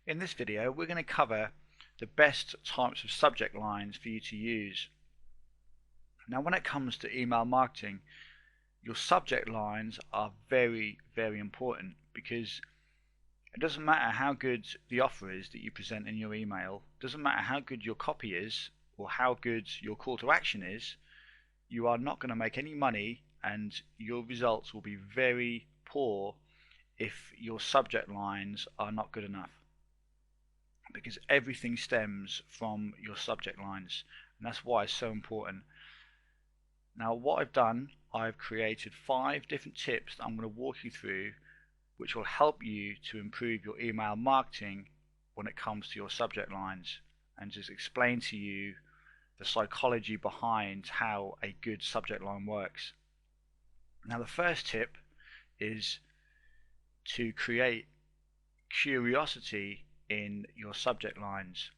In this video, we're going to cover the best types of subject lines for you to use. Now, when it comes to email marketing, your subject lines are very, very important because it doesn't matter how good the offer is that you present in your email, it doesn't matter how good your copy is or how good your call to action is, you are not going to make any money and your results will be very poor if your subject lines are not good enough, because everything stems from your subject lines, and that's why it's so important. Now, what I've done, I've created 5 different tips that I'm going to walk you through which will help you to improve your email marketing when it comes to your subject lines, and just explain to you the psychology behind how a good subject line works. Now, the first tip is to create curiosity in your subject lines.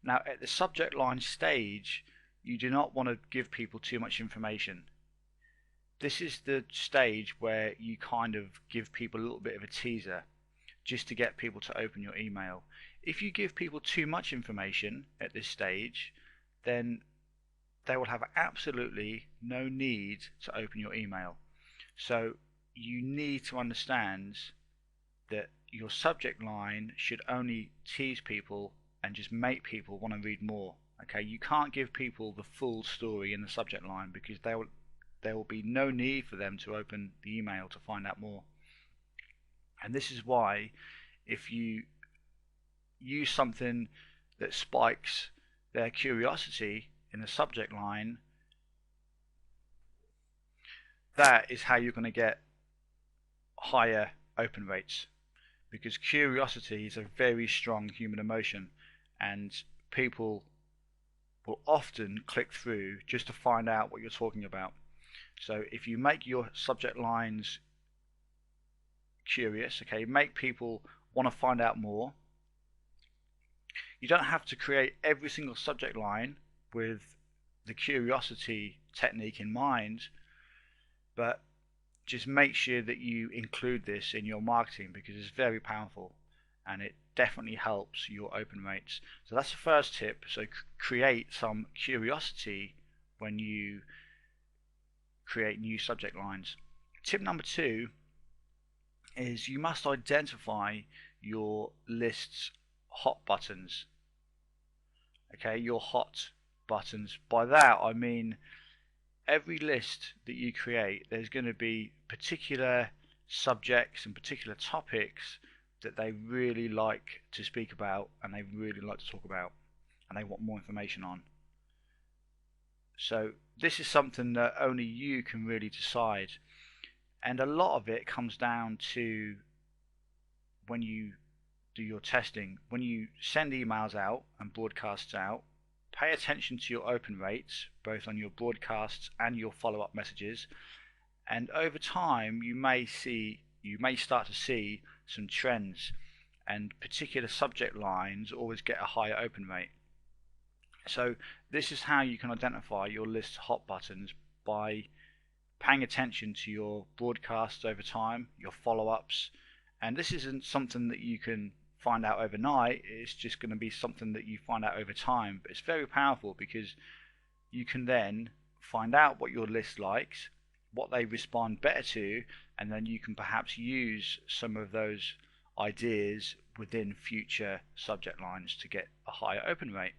Now, at the subject line stage, you do not want to give people too much information. This is the stage where you kind of give people a little bit of a teaser just to get people to open your email. If you give people too much information at this stage, then they will have absolutely no need to open your email. So you need to understand that your subject line should only tease people and just make people want to read more. Okay, you can't give people the full story in the subject line because there will be no need for them to open the email to find out more. And this is why if you use something that spikes their curiosity in the subject line, that is how you're going to get higher open rates, because curiosity is a very strong human emotion and people will often click through just to find out what you're talking about. So if you make your subject lines curious, okay, make people want to find out more. You don't have to create every single subject line with the curiosity technique in mind, but just make sure that you include this in your marketing because it's very powerful and it definitely helps your open rates. So that's the first tip. So create some curiosity when you create new subject lines. Tip number 2 is you must identify your list's hot buttons. Okay, your hot buttons. By that I mean every list that you create, there's going to be particular subjects and particular topics that they really like to speak about and they really like to talk about and they want more information on. So this is something that only you can really decide, and a lot of it comes down to when you do your testing. When you send emails out and broadcasts out, pay attention to your open rates both on your broadcasts and your follow-up messages, and over time you may start to see some trends, and particular subject lines always get a higher open rate. So this is how you can identify your list's hot buttons, by paying attention to your broadcasts over time, your follow-ups, and this isn't something that you can find out overnight. It's just going to be something that you find out over time, but it's very powerful because you can then find out what your list likes, what they respond better to, and then you can perhaps use some of those ideas within future subject lines to get a higher open rate.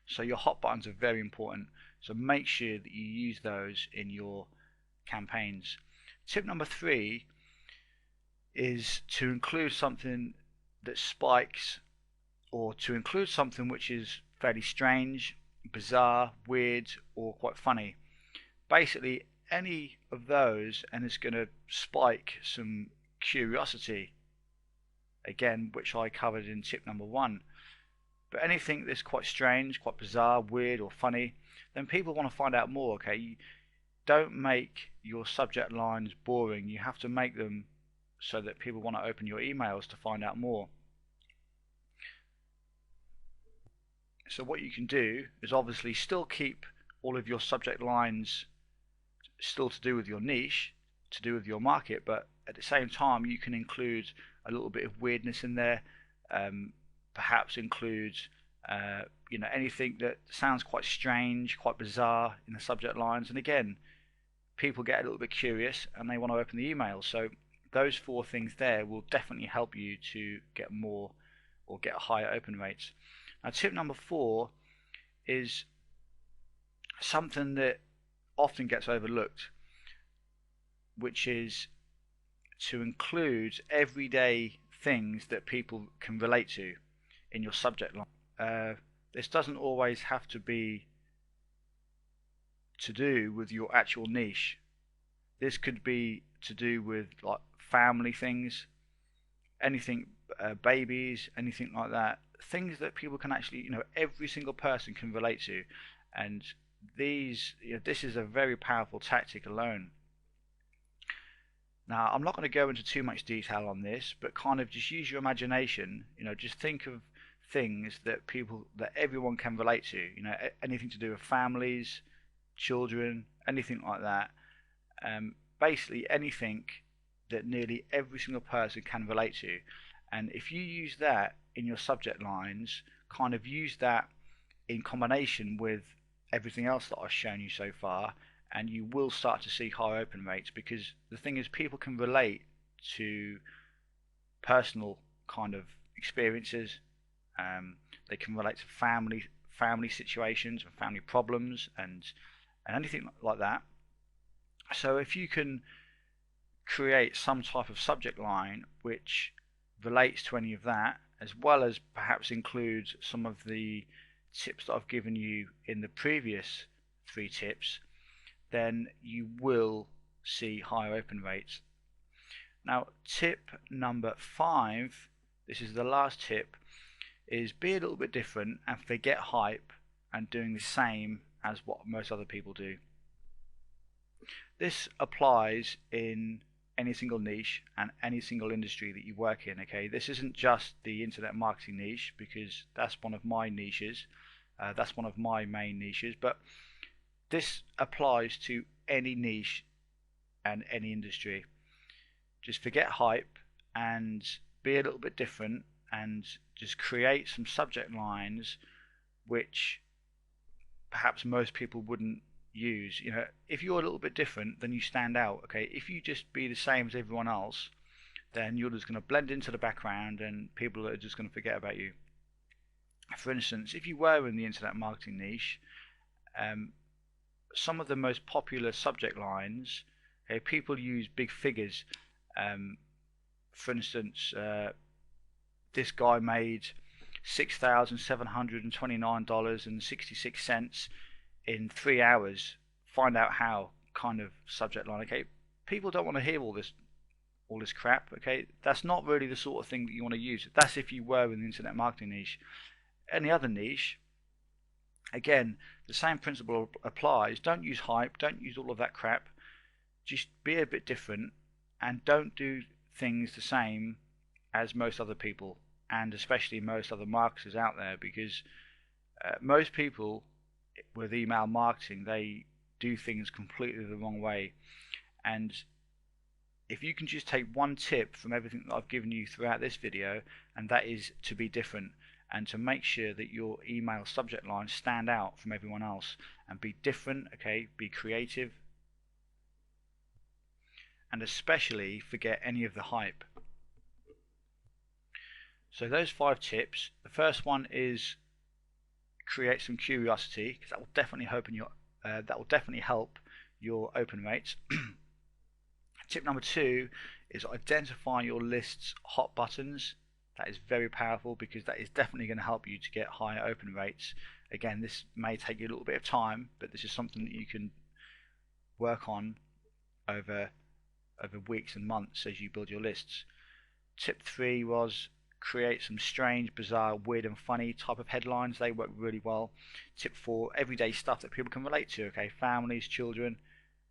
So your hot buttons are very important, so make sure that you use those in your campaigns. Tip number 3 is to include something that spikes, or to include something which is fairly strange, bizarre, weird, or quite funny. Basically any of those, and it's going to spike some curiosity, again, which I covered in tip number 1. But anything that's quite strange, quite bizarre, weird, or funny, then people want to find out more. Okay, you don't make your subject lines boring. You have to make them so that people want to open your emails to find out more. So what you can do is obviously still keep all of your subject lines still to do with your niche, to do with your market, but at the same time you can include a little bit of weirdness in there, perhaps includes anything that sounds quite strange, quite bizarre in the subject lines. And again, people get a little bit curious and they want to open the email. So those 4 things there will definitely help you to get more or get higher open rates. Now, tip number 4 is something that often gets overlooked, which is to include everyday things that people can relate to in your subject line. This doesn't always have to be to do with your actual niche. This could be to do with like family things, anything, babies, anything like that. Things that people can actually, every single person can relate to, and this is a very powerful tactic alone. Now, I'm not going to go into too much detail on this, but kind of just use your imagination. Just think of things that everyone can relate to. Anything to do with families, children, anything like that. Basically, anything that nearly every single person can relate to. And if you use that in your subject lines, kind of use that in combination with everything else that I've shown you so far, and you will start to see high open rates, because the thing is, people can relate to personal kind of experiences. They can relate to family situations and family problems and anything like that. So if you can create some type of subject line which relates to any of that, as well as perhaps includes some of the tips that I've given you in the previous 3 tips, then you will see higher open rates. Now, tip number 5, this is the last tip, is be a little bit different and forget hype and doing the same as what most other people do. This applies in any single niche and any single industry that you work in. Okay, this isn't just the internet marketing niche, because that's one of my niches, that's one of my main niches, but this applies to any niche and any industry. Just forget hype and be a little bit different, and just create some subject lines which perhaps most people wouldn't use. If you're a little bit different, then you stand out. Okay, if you just be the same as everyone else, then you're just going to blend into the background and people are just going to forget about you. For instance, if you were in the internet marketing niche, some of the most popular subject lines, people use big figures. For instance, this guy made $6,729.66 in 3 hours. Find out how, kind of subject line. Okay, people don't want to hear all this crap. Okay, that's not really the sort of thing that you want to use. That's if you were in the internet marketing niche. Any other niche, again, the same principle applies. Don't use hype, don't use all of that crap. Just be a bit different and don't do things the same as most other people, and especially most other marketers out there, because most people with email marketing, they do things completely the wrong way. And if you can just take one tip from everything that I've given you throughout this video, and that is to be different and to make sure that your email subject lines stand out from everyone else and be different. Okay, be creative, and especially forget any of the hype. So those 5 tips. The first one is create some curiosity, because that will definitely help your open rates. Tip number 2 is identify your list's hot buttons. That is very powerful, because that is definitely going to help you to get higher open rates. Again, this may take you a little bit of time, but this is something that you can work on over weeks and months as you build your lists. Tip 3 was create some strange, bizarre, weird and funny type of headlines. They work really well. Tip 4, everyday stuff that people can relate to. Okay, families, children,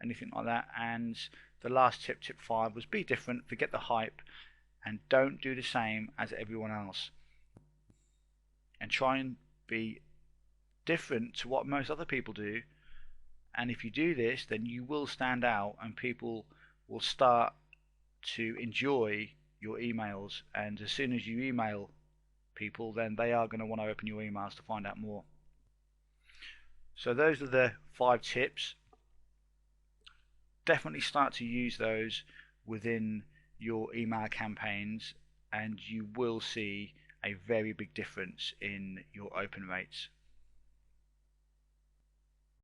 anything like that. And the last tip, tip 5, was be different, forget the hype, and don't do the same as everyone else. And try and be different to what most other people do. And if you do this, then you will stand out, and people will start to enjoy your emails. And as soon as you email people, then they are going to want to open your emails to find out more. So those are the 5 tips. Definitely start to use those within your email campaigns, and you will see a very big difference in your open rates.